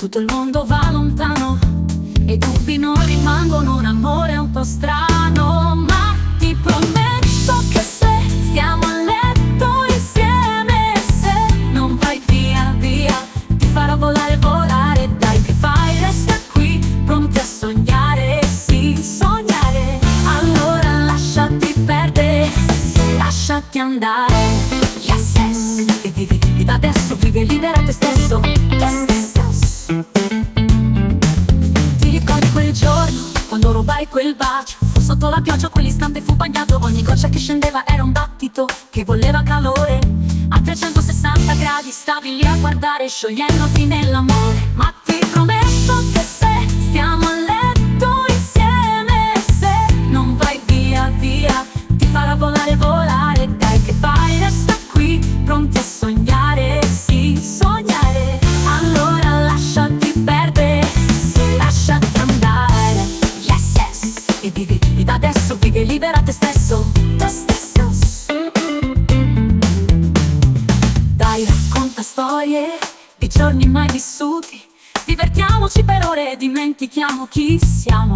tutto il mondo va lontano e i dubbi non rimangono, un amore un po' strano. Ma ti prometto che se stiamo a letto insieme, se non vai via, via, ti farò volare, volare. Dai, che fai? Resta qui, pronti a sognare, sì, sognare. Allora lasciati perdere, lasciati andare. Yes, yes. E vivi da adesso, vivi libera te stesso, Ti ricordi quel giorno, quando rubai quel bacio? Fu sotto la pioggia, quell'istante fu bagnato. Ogni goccia che scendeva era un battito che voleva calore. A 360 gradi stavi lì a guardare, sciogliendoti nell'amore. Ma ti prometto che se stiamo a letto insieme, se non vai via, via, ti farò volare, volare. Dai, che fai? Resta qui, pronti a sognare, sì, sognare. Allora lasciati perdere, lasciati andare. Yes, yes. E vivi da adesso, vivi libera te stesso, Dai, racconta storie di giorni mai vissuti. Divertiamoci per ore e dimentichiamo chi siamo.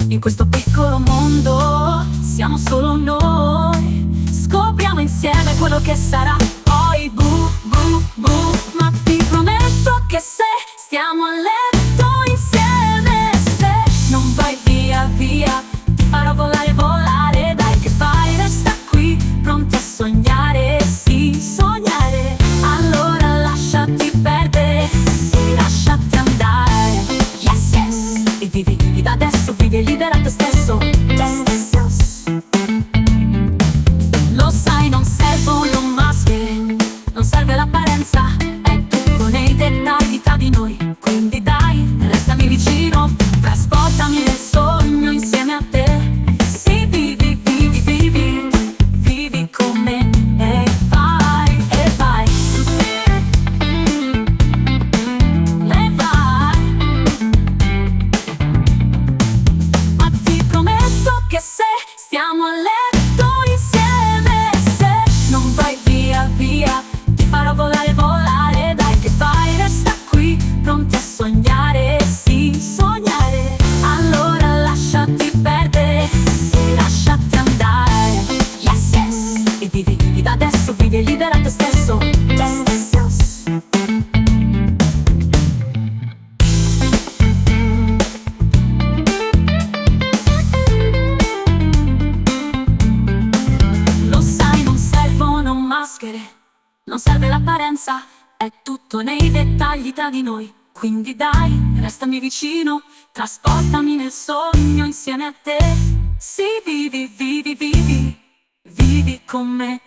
In questo piccolo mondo siamo solo noi. Scopriamo insieme quello che sarà poi. Bu, bu, bu. Ma ti prometto che se stiamo a letto insieme, se non vai via, via, ti farò volare, volare. Dai, che fai? Resta qui, pronti a sognare, sì, sognare. Allora lasciati perdere, lasciati andare. Yes, yes. E vivi da adesso, vivi libera te stesso, Lo sai, non servono maschere, non serve l'apparenza, è tutto nei dettagli tra di noi. Quindi dai, restami vicino, trasportami nel sogno insieme a te. Sì, vivi, vivi, vivi, vivi con me e vai, e vai, e vai. Ma ti prometto che se stiamo a letto insieme, se non vai via, via, ti farò volare, volare. Dai, che fai? Resta qui, pronti a sognare, sì, sognare. Allora lasciati perdere, lasciati andare. Yes, yes. E vivi da adesso, vivi libera te stesso, Lo sai, non servono maschere, non serve l'apparenza, è tutto nei dettagli tra di noi. Quindi dai, restami vicino, trasportami nel sogno insieme a te. Sì, vivi, vivi, vivi, vivi con me.